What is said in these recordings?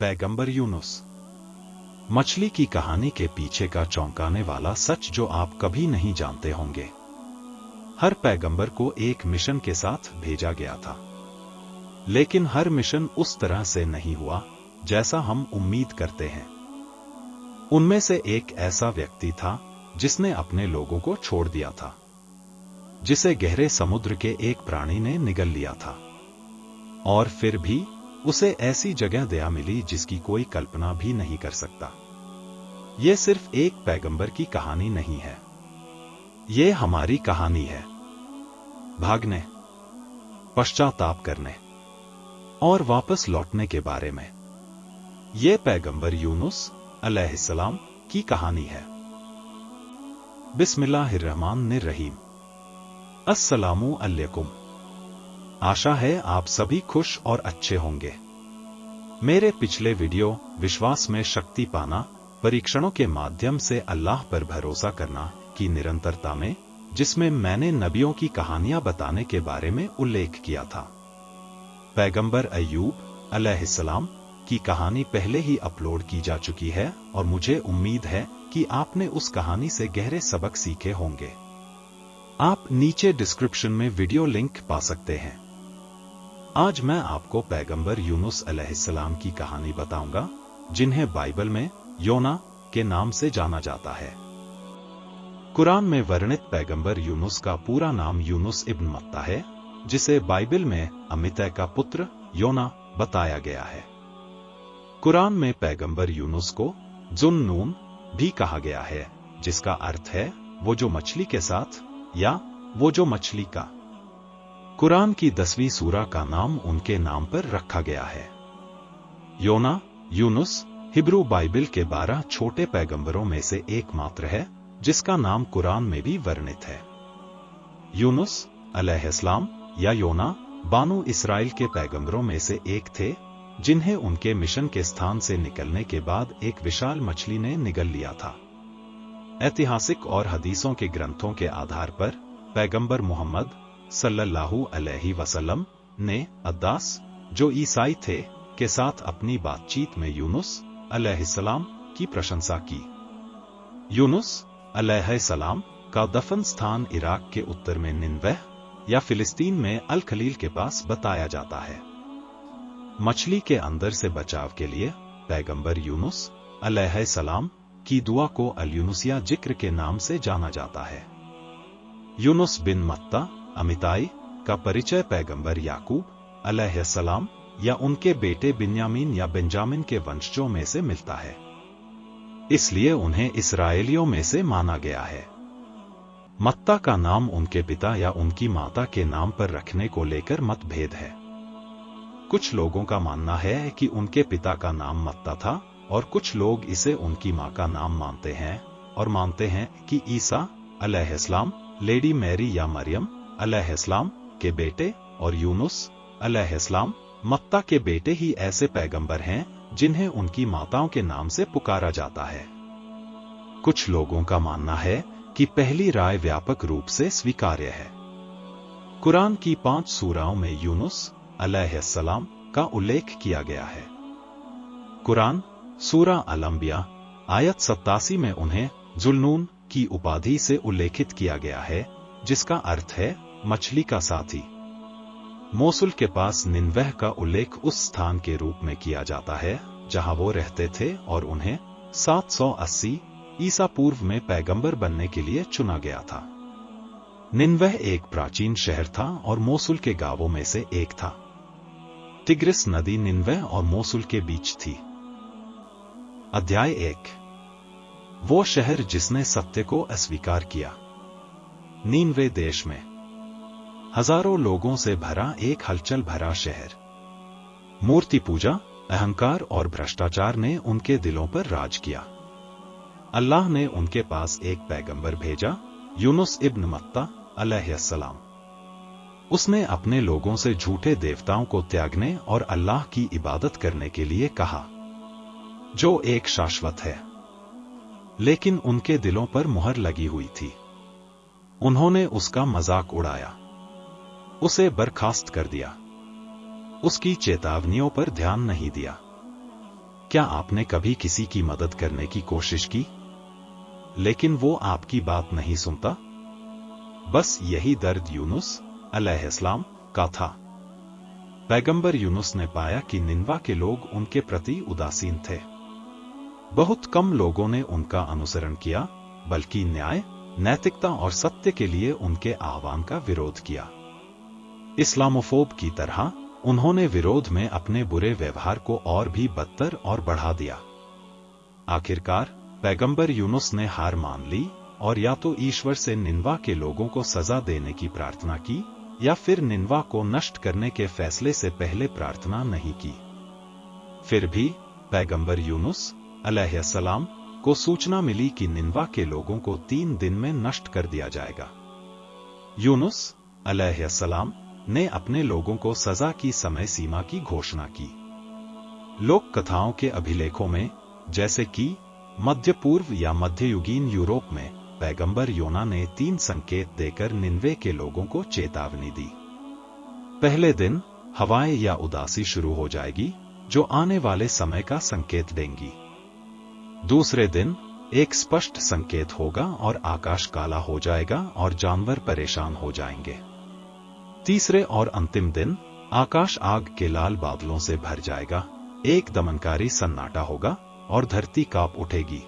पैगंबर यूनुस। मछली की कहानी के पीछे का चौंकाने वाला सच जो आप कभी नहीं जानते होंगे। हर पैगंबर को एक मिशन के साथ भेजा गया था, लेकिन हर मिशन उस तरह से नहीं हुआ जैसा हम उम्मीद करते हैं। उनमें से एक ऐसा व्यक्ति था जिसने अपने लोगों को छोड़ दिया था, जिसे गहरे समुद्र के एक प्राणी ने निगल लिया था, और फिर भी उसे ऐसी जगह दया मिली जिसकी कोई कल्पना भी नहीं कर सकता। यह सिर्फ एक पैगंबर की कहानी नहीं है, यह हमारी कहानी है, भागने, पश्चाताप करने और वापस लौटने के बारे में। यह पैगंबर यूनुस अलैहिस्सलाम की कहानी है। बिस्मिल्लाहिर्रहमानिर्रहीम। अस्सलामु अलैकुम। आशा है आप सभी खुश और अच्छे होंगे। मेरे पिछले वीडियो विश्वास में शक्ति पाना, परीक्षणों के माध्यम से अल्लाह पर भरोसा करना की निरंतरता में, जिसमें मैंने नबियों की कहानियां बताने के बारे में उल्लेख किया था। पैगंबर अय्यूब अलैहिस्सलाम की कहानी पहले ही अपलोड की जा चुकी है और मुझे उम्मीद है कि आपने उस कहानी से गहरे सबक सीखे होंगे। आप नीचे डिस्क्रिप्शन में वीडियो लिंक पा सकते हैं। आज मैं आपको पैगंबर यूनुस अलैहिस्सलाम की कहानी बताऊंगा, जिन्हें बाइबल में योना के नाम से जाना जाता है। कुरान में वर्णित पैगंबर यूनुस का पूरा नाम यूनुस इब्न मत्ता है, जिसे बाइबल में अमितै का पुत्र योना बताया गया है। कुरान में पैगंबर यूनुस को जुन्नून भी कहा गया है, जिसका अर्थ है वो जो मछली के साथ या वो जो मछली का। कुरान की 10वीं सूरा का नाम उनके नाम पर रखा गया है। योना, यूनुस हिब्रू बाइबल के 12 छोटे पैगंबरों में से एकमात्र है जिसका नाम कुरान में भी वर्णित है। यूनुस अलैहिस्सलाम या योना बानु इसराइल के पैगंबरों में से एक थे, जिन्हें उनके मिशन के स्थान से निकलने के बाद एक विशाल मछली ने निगल लिया था। ऐतिहासिक और हदीसों के ग्रंथों के आधार पर पैगंबर मोहम्मद सल्लल्लाहु अलैहि वसल्लम ने अद्दास, जो ईसाई थे, के साथ अपनी बातचीत में यूनुस अलैहिस्सलाम की प्रशंसा की। यूनुस अलैहिस्सलाम का दफन स्थान इराक के उत्तर में निनवे या फिलिस्तीन में अल खलील के पास बताया जाता है। मछली के अंदर से बचाव के लिए पैगंबर यूनुस अलैहिस्सलाम की दुआ को अल-यूनुसिया जिक्र के नाम से जाना जाता है। यूनुस बिन मत्ता अमिताई का परिचय पैगंबर याकूब अलैहिस्सलाम या उनके बेटे बिन्यामीन या बेंजामिन के वंशजों में से मिलता है, इसलिए उन्हें इस्राएलियों में से माना गया है। मत्ता का नाम उनके पिता या उनकी माता के नाम पर रखने को लेकर मतभेद है। कुछ लोगों का मानना है कि उनके पिता का नाम मत्ता था और कुछ लोग इसे उनकी मां का नाम मानते हैं और मानते हैं कि ईसा अलैहिस्सलाम लेडी मैरी या मरियम अलैहिस्सलाम के बेटे और यूनुस अलैहिस्सलाम मत्ता के बेटे ही ऐसे पैगंबर हैं जिन्हें उनकी माताओं के नाम से पुकारा जाता है। कुछ लोगों का मानना है कि पहली राय व्यापक रूप से स्वीकार्य है। कुरान की 5 सूराओं में यूनुस अलैहिस्सलाम का उल्लेख किया गया है। कुरान सूरा अल-अंबिया आयत 87 में उन्हें जुल्नून की उपाधि से उल्लेखित किया गया है, जिसका अर्थ है मछली का साथी। मोसुल के पास निनवे का उल्लेख उस स्थान के रूप में किया जाता है जहां वो रहते थे और उन्हें 780 ईसा पूर्व में पैगंबर बनने के लिए चुना गया था। निनवे एक प्राचीन शहर था और मोसुल के गांवों में से एक था। तिग्रिस नदी निनवे और मोसुल के बीच थी। अध्याय 1। वो शहर जिसने सत्य को अस्वीकार किया। नीनवे देश में हजारों लोगों से भरा एक हलचल भरा शहर। मूर्ति पूजा, अहंकार और भ्रष्टाचार ने उनके दिलों पर राज किया। अल्लाह ने उनके पास एक पैगंबर भेजा, यूनुस इब्न मत्ता अलैहिस्सलाम। उसने अपने लोगों से झूठे देवताओं को त्यागने और अल्लाह की इबादत करने के लिए कहा, जो एक शाश्वत है। लेकिन उनके दिलों पर मुहर लगी हुई थी। उन्होंने उसका मजाक उड़ाया, उसे बर्खास्त कर दिया, उसकी चेतावनियों पर ध्यान नहीं दिया। क्या आपने कभी किसी की मदद करने की कोशिश की, लेकिन वो आपकी बात नहीं सुनता? बस यही दर्द यूनुस अलैहिस्सलाम का था। पैगंबर यूनुस ने पाया कि निनवा के लोग उनके प्रति उदासीन थे। बहुत कम लोगों ने उनका अनुसरण किया, बल्कि न्याय, नैतिकता और सत्य के लिए उनके आह्वान का विरोध किया। इस्लामोफोब की तरह उन्होंने विरोध में अपने बुरे व्यवहार को और भी बदतर और बढ़ा दिया। आखिरकार पैगंबर यूनुस ने हार मान ली और या तो ईश्वर से निनवा के लोगों को सजा देने की प्रार्थना की या फिर निनवा को नष्ट करने के फैसले से पहले प्रार्थना नहीं की। फिर भी पैगंबर यूनुस अलैहिस्सलाम को सूचना मिली कि निनवा के लोगों को 3 दिन में नष्ट कर दिया जाएगा। यूनुस अलैहिस्सलाम ने अपने लोगों को सजा की समय सीमा की घोषणा की। लोक कथाओं के अभिलेखों में, जैसे कि मध्य पूर्व या मध्ययुगीन यूरोप में, पैगंबर योना ने 3 संकेत देकर निनवे के लोगों को चेतावनी दी। पहले दिन हवाएं या उदासी शुरू हो जाएगी, जो आने वाले समय का संकेत देंगी। दूसरे दिन एक स्पष्ट संकेत होगा और आकाश काला हो जाएगा और जानवर परेशान हो जाएंगे। तीसरे और अंतिम दिन आकाश आग के लाल बादलों से भर जाएगा, एक दमनकारी सन्नाटा होगा और धरती कांप उठेगी।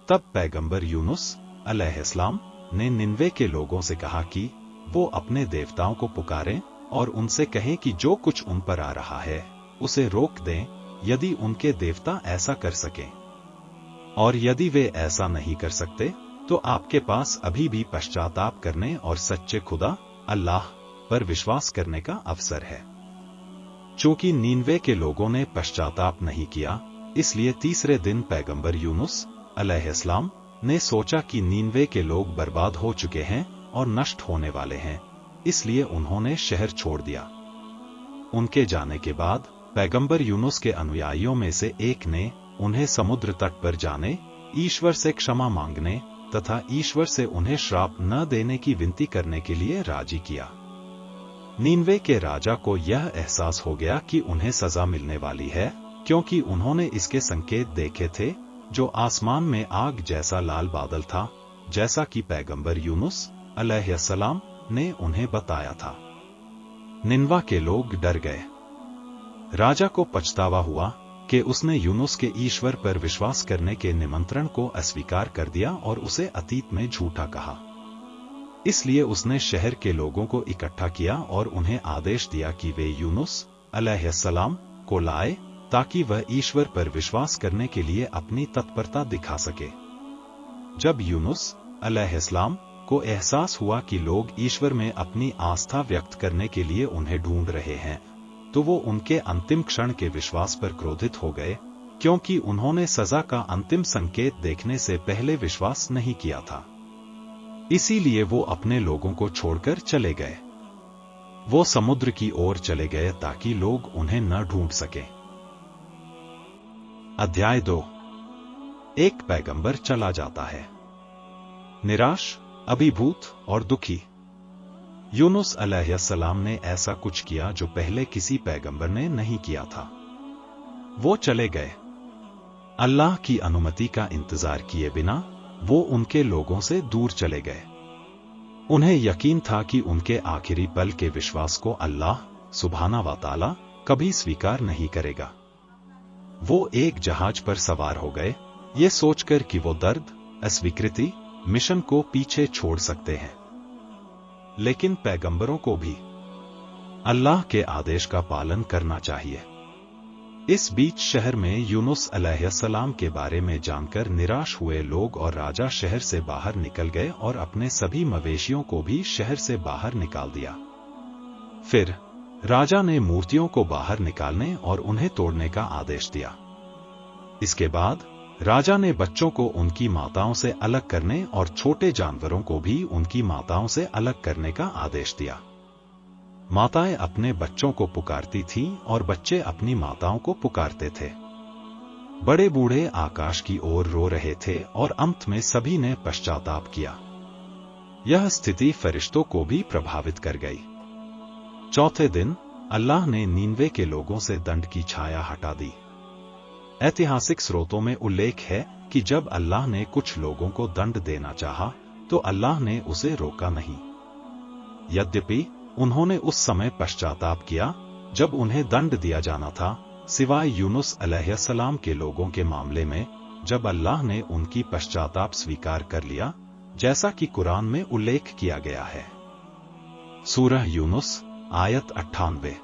तब पैगंबर यूनुस अलैहिस्सलाम ने निनवे के लोगों से कहा कि वो अपने देवताओं को पुकारें और उनसे कहें कि जो कुछ उन पर आ रहा है उसे रोक दें, यदि उनके देवता ऐसा कर सकें। और यदि वे ऐसा नहीं कर सकते तो आपके पास अभी भी पश्चाताप करने और सच्चे खुदा अल्लाह पर विश्वास करने का अवसर है। चूंकि नीनवे के लोगों ने पश्चाताप नहीं किया, इसलिए तीसरे दिन पैगंबर यूनुस अलैहिस्सलाम ने सोचा कि नीनवे के लोग बर्बाद हो चुके हैं और नष्ट होने वाले हैं, इसलिए उन्होंने शहर छोड़ दिया। उनके जाने के बाद पैगंबर यूनुस के अनुयायियों में से एक ने उन्हें समुद्र तट पर जाने, ईश्वर से क्षमा मांगने तथा ईश्वर से उन्हें श्राप न देने की विनती करने के लिए राजी किया। नीनवे के राजा को यह एहसास हो गया कि उन्हें सजा मिलने वाली है, क्योंकि उन्होंने इसके संकेत देखे थे, जो आसमान में आग जैसा लाल बादल था, जैसा कि पैगंबर यूनुस अलैहिस्सलाम ने उन्हें बताया था। निनवा के लोग डर गए। राजा को पछतावा हुआ कि उसने यूनुस के ईश्वर पर विश्वास करने के निमंत्रण को अस्वीकार कर दिया और उसे अतीत में झूठा कहा। इसलिए उसने शहर के लोगों को इकट्ठा किया और उन्हें आदेश दिया कि वे यूनुस अलैहिस्सलाम को लाए, ताकि वह ईश्वर पर विश्वास करने के लिए अपनी तत्परता दिखा सके। जब यूनुस अलैहिस्सलाम को एहसास हुआ कि लोग ईश्वर में अपनी आस्था व्यक्त करने के लिए उन्हें ढूंढ रहे हैं, तो वो उनके अंतिम क्षण के विश्वास पर क्रोधित हो गए, क्योंकि उन्होंने सजा का अंतिम संकेत देखने से पहले विश्वास नहीं किया था। इसीलिए वो अपने लोगों को छोड़कर चले गए। वो समुद्र की ओर चले गए ताकि लोग उन्हें न ढूंढ सकें। अध्याय 2। एक पैगंबर चला जाता है। निराश, अभिभूत और दुखी। यूनुस अलैहिस्सलाम ने ऐसा कुछ किया जो पहले किसी पैगंबर ने नहीं किया था। वो चले गए। अल्लाह की अनुमति का इंतजार किए बिना वो उनके लोगों से दूर चले गए। उन्हें यकीन था कि उनके आखिरी पल के विश्वास को अल्लाह सुब्हाना व तआला कभी स्वीकार नहीं करेगा। वो एक जहाज पर सवार हो गए, ये सोचकर कि वो दर्द, अस्वीकृति, मिशन को पीछे छोड़ सकते हैं। लेकिन पैगंबरों को भी अल्लाह के आदेश का पालन करना चाहिए। इस बीच शहर में यूनुस अलैहिस्सलाम के बारे में जानकर निराश हुए लोग और राजा शहर से बाहर निकल गए और अपने सभी मवेशियों को भी शहर से बाहर निकाल दिया। फिर राजा ने मूर्तियों को बाहर निकालने और उन्हें तोड़ने का आदेश दिया। इसके बाद राजा ने बच्चों को उनकी माताओं से अलग करने और छोटे जानवरों को भी उनकी माताओं से अलग करने का आदेश दिया। माताएं अपने बच्चों को पुकारती थीं और बच्चे अपनी माताओं को पुकारते थे। बड़े बूढ़े आकाश की ओर रो रहे थे और अंत में सभी ने पश्चाताप किया। यह स्थिति फरिश्तों को भी प्रभावित कर गई। चौथे दिन अल्लाह ने नीनवे के लोगों से दंड की छाया हटा दी। ऐतिहासिक स्रोतों में उल्लेख है कि जब अल्लाह ने कुछ लोगों को दंड देना चाहा, तो अल्लाह ने उसे रोका नहीं। यद्यपि उन्होंने उस समय पश्चाताप किया जब उन्हें दंड दिया जाना था, सिवाय यूनुस अलैहिस्सलाम के लोगों के मामले में, जब अल्लाह ने उनकी पश्चाताप स्वीकार कर लिया, जैसा कि कुरान में उल्लेख किया गया है। सूरह यूनुस आयत 98।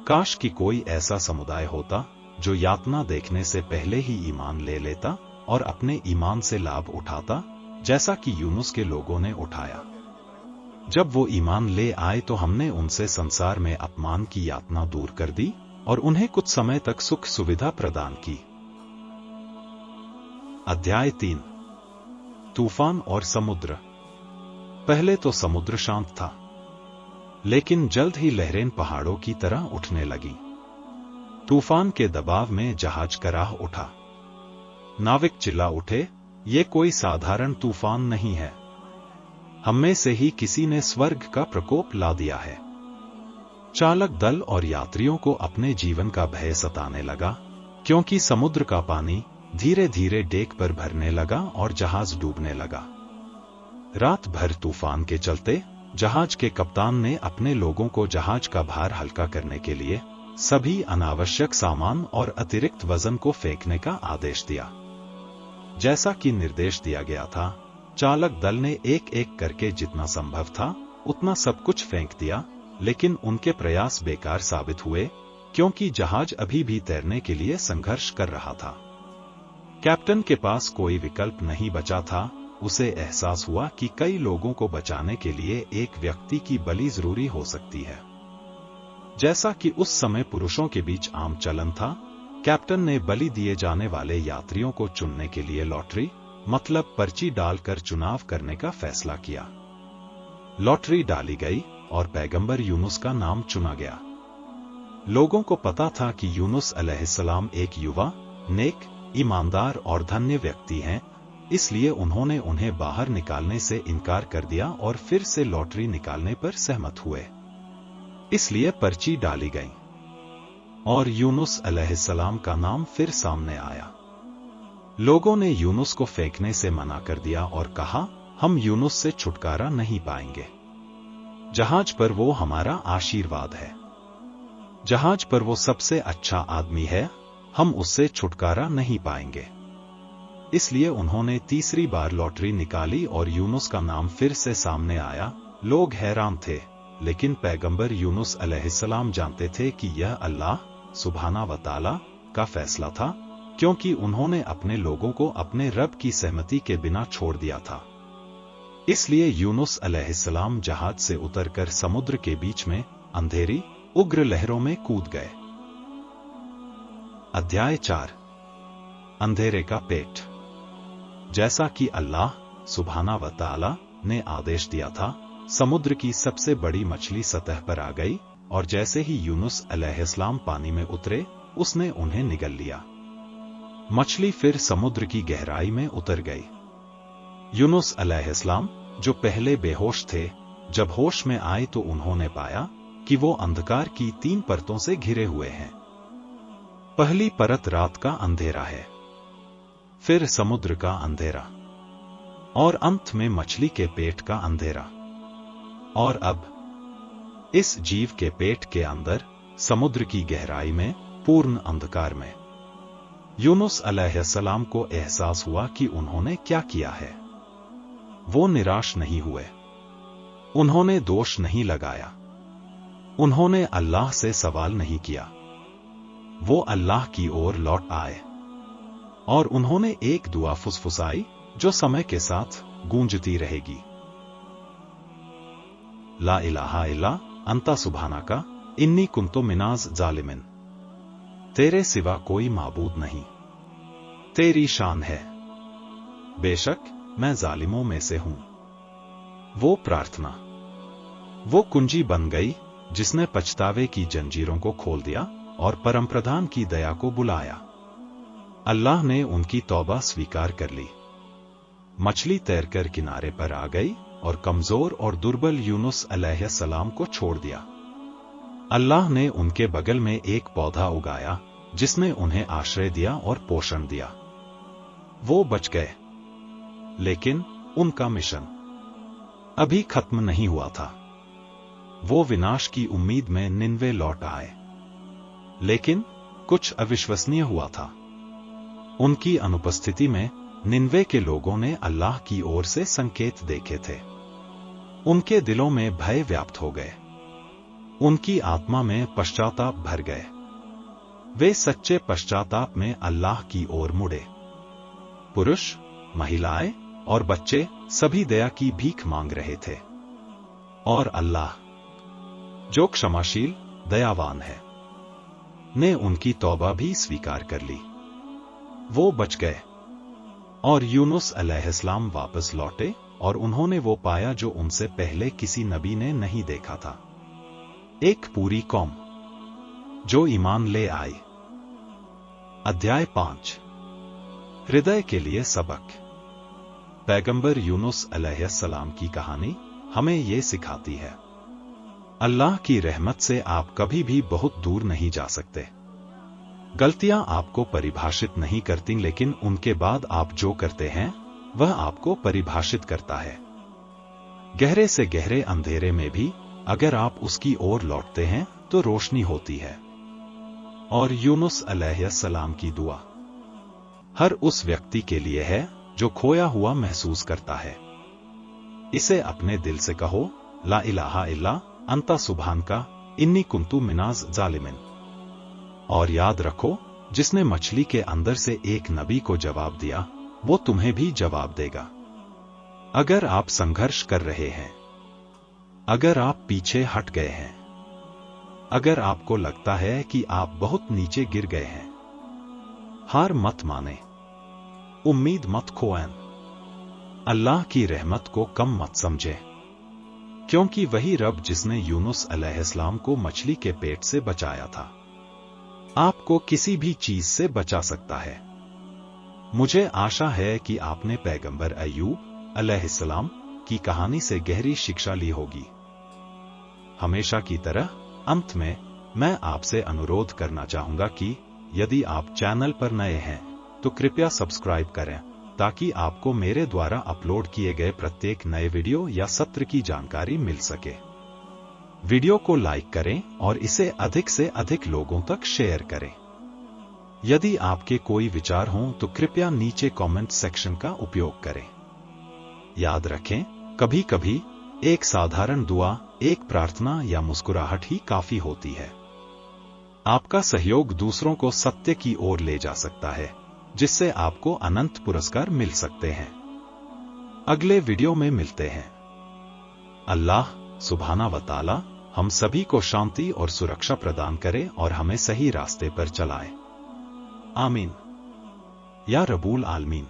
काश कि कोई ऐसा समुदाय होता जो यातना देखने से पहले ही ईमान ले लेता और अपने ईमान से लाभ उठाता, जैसा कि यूनुस के लोगों ने उठाया। जब वो ईमान ले आए तो हमने उनसे संसार में अपमान की यातना दूर कर दी और उन्हें कुछ समय तक सुख सुविधा प्रदान की। अध्याय 3। तूफान और समुद्र। पहले तो समुद्र शांत था, लेकिन जल्द ही लहरें पहाड़ों की तरह उठने लगी। तूफान के दबाव में जहाज कराह उठा। नाविक चिल्ला उठे, ये कोई साधारण तूफान नहीं है, हममें से ही किसी ने स्वर्ग का प्रकोप ला दिया है। चालक दल और यात्रियों को अपने जीवन का भय सताने लगा, क्योंकि समुद्र का पानी धीरे धीरे डेक पर भरने लगा और जहाज डूबने लगा। रात भर तूफान के चलते जहाज के कप्तान ने अपने लोगों को जहाज का भार हल्का करने के लिए सभी अनावश्यक सामान और अतिरिक्त वजन को फेंकने का आदेश दिया। जैसा कि निर्देश दिया गया था, चालक दल ने एक एक करके जितना संभव था उतना सब कुछ फेंक दिया, लेकिन उनके प्रयास बेकार साबित हुए, क्योंकि जहाज अभी भी तैरने के लिए संघर्ष कर रहा था। कैप्टन के पास कोई विकल्प नहीं बचा था। उसे एहसास हुआ कि कई लोगों को बचाने के लिए एक व्यक्ति की बलि जरूरी हो सकती है। जैसा कि उस समय पुरुषों के बीच आम चलन था, कैप्टन ने बलि दिए जाने वाले यात्रियों को चुनने के लिए लॉटरी मतलब पर्ची डालकर चुनाव करने का फैसला किया। लॉटरी डाली गई और पैगंबर यूनुस का नाम चुना गया। लोगों को पता था कि यूनुस अलैहिस्सलाम एक युवा, नेक, ईमानदार और धन्य व्यक्ति हैं, इसलिए उन्होंने उन्हें बाहर निकालने से इनकार कर दिया और फिर से लॉटरी निकालने पर सहमत हुए। इसलिए पर्ची डाली गई और यूनुस अलैहिस्सलाम का नाम फिर सामने आया। लोगों ने यूनुस को फेंकने से मना कर दिया और कहा, हम यूनुस से छुटकारा नहीं पाएंगे। जहाज पर वो हमारा आशीर्वाद है। जहाज पर वो सबसे अच्छा आदमी है, हम उससे छुटकारा नहीं पाएंगे। इसलिए उन्होंने तीसरी बार लॉटरी निकाली और यूनुस का नाम फिर से सामने आया। लोग हैरान थे, लेकिन पैगंबर यूनुस अलैहिस्सलाम जानते थे कि यह अल्लाह सुब्हाना व तआला का फैसला था, क्योंकि उन्होंने अपने लोगों को अपने रब की सहमति के बिना छोड़ दिया था। इसलिए यूनुस अलैहिस्सलाम जहाज से उतरकर समुद्र के बीच में अंधेरी उग्र लहरों में कूद गए। अध्याय 4। अंधेरे का पेट। जैसा कि अल्लाह सुब्हाना व तआला ने आदेश दिया था, समुद्र की सबसे बड़ी मछली सतह पर आ गई और जैसे ही यूनुस अलैहिस्सलाम पानी में उतरे, उसने उन्हें निगल लिया। मछली फिर समुद्र की गहराई में उतर गई। यूनुस अलैहिस्सलाम, जो पहले बेहोश थे, जब होश में आए तो उन्होंने पाया कि वो अंधकार की 3 परतों से घिरे हुए हैं। पहली परत रात का अंधेरा है, फिर समुद्र का अंधेरा और अंत में मछली के पेट का अंधेरा। और अब इस जीव के पेट के अंदर समुद्र की गहराई में पूर्ण अंधकार में यूनुस अलैहिस्सलाम को एहसास हुआ कि उन्होंने क्या किया है। वो निराश नहीं हुए, उन्होंने दोष नहीं लगाया, उन्होंने अल्लाह से सवाल नहीं किया। वो अल्लाह की ओर लौट आए और उन्होंने एक दुआ फुसफुसाई जो समय के साथ गूंजती रहेगी। ला इलाहा इल्ला अंता सुब्हानका इन्नी कुन्तु मिनाज जालिमिन। तेरे सिवा कोई माबूद नहीं, तेरी शान है, बेशक मैं जालिमों में से हूं। वो प्रार्थना, वो कुंजी बन गई जिसने पछतावे की जंजीरों को खोल दिया और परमप्रधान की दया को बुलाया। अल्लाह ने उनकी तौबा स्वीकार कर ली। मछली तैरकर किनारे पर आ गई और कमजोर और दुर्बल यूनुस अलैहिस्सलाम को छोड़ दिया। अल्लाह ने उनके बगल में एक पौधा उगाया जिसने उन्हें आश्रय दिया और पोषण दिया। वो बच गए, लेकिन उनका मिशन अभी खत्म नहीं हुआ था। वो विनाश की उम्मीद में निनवे लौट आए, लेकिन कुछ अविश्वसनीय हुआ था। उनकी अनुपस्थिति में निनवे के लोगों ने अल्लाह की ओर से संकेत देखे थे। उनके दिलों में भय व्याप्त हो गए, उनकी आत्मा में पश्चाताप भर गए। वे सच्चे पश्चाताप में अल्लाह की ओर मुड़े। पुरुष, महिलाएं और बच्चे सभी दया की भीख मांग रहे थे, और अल्लाह, जो क्षमाशील दयावान है, ने उनकी तौबा भी स्वीकार कर ली। वो बच गए, और यूनुस अलैहिस्सलाम वापस लौटे, और उन्होंने वो पाया जो उनसे पहले किसी नबी ने नहीं देखा था। एक पूरी कौम जो ईमान ले आई। अध्याय 5। हृदय के लिए सबक। पैगंबर यूनुस अलैहिस्सलाम की कहानी हमें ये सिखाती है, अल्लाह की रहमत से आप कभी भी बहुत दूर नहीं जा सकते। गलतियां आपको परिभाषित नहीं करती, लेकिन उनके बाद आप जो करते हैं वह आपको परिभाषित करता है। गहरे से गहरे अंधेरे में भी अगर आप उसकी ओर लौटते हैं तो रोशनी होती है। और यूनुस अलैहिस्सलाम की दुआ हर उस व्यक्ति के लिए है जो खोया हुआ महसूस करता है। इसे अपने दिल से कहो, ला इलाहा इल्ला अंता सुब्हानका इन्नी कुन्तु मिनाज जालिमिन। और याद रखो, जिसने मछली के अंदर से एक नबी को जवाब दिया, वो तुम्हें भी जवाब देगा। अगर आप संघर्ष कर रहे हैं, अगर आप पीछे हट गए हैं, अगर आपको लगता है कि आप बहुत नीचे गिर गए हैं, हार मत माने, उम्मीद मत खोएं। अल्लाह की रहमत को कम मत समझे, क्योंकि वही रब जिसने यूनुस अलैहिस्सलाम को मछली के पेट से बचाया था, आपको किसी भी चीज से बचा सकता है। मुझे आशा है कि आपने पैगंबर अय्यूब अलैहिस्सलाम की कहानी से गहरी शिक्षा ली होगी। हमेशा की तरह अंत में मैं आपसे अनुरोध करना चाहूंगा कि यदि आप चैनल पर नए हैं तो कृपया सब्सक्राइब करें, ताकि आपको मेरे द्वारा अपलोड किए गए प्रत्येक नए वीडियो या सत्र की जानकारी मिल सके। वीडियो को लाइक करें और इसे अधिक से अधिक लोगों तक शेयर करें। यदि आपके कोई विचार हों तो कृपया नीचे कमेंट सेक्शन का उपयोग करें। याद रखें, कभी कभी एक साधारण दुआ, एक प्रार्थना या मुस्कुराहट ही काफी होती है। आपका सहयोग दूसरों को सत्य की ओर ले जा सकता है, जिससे आपको अनंत पुरस्कार मिल सकते हैं। अगले वीडियो में मिलते हैं। अल्लाह सुब्हाना व तआला हम सभी को शांति और सुरक्षा प्रदान करे और हमें सही रास्ते पर चलाए। आमीन या रब्बुल आलमीन।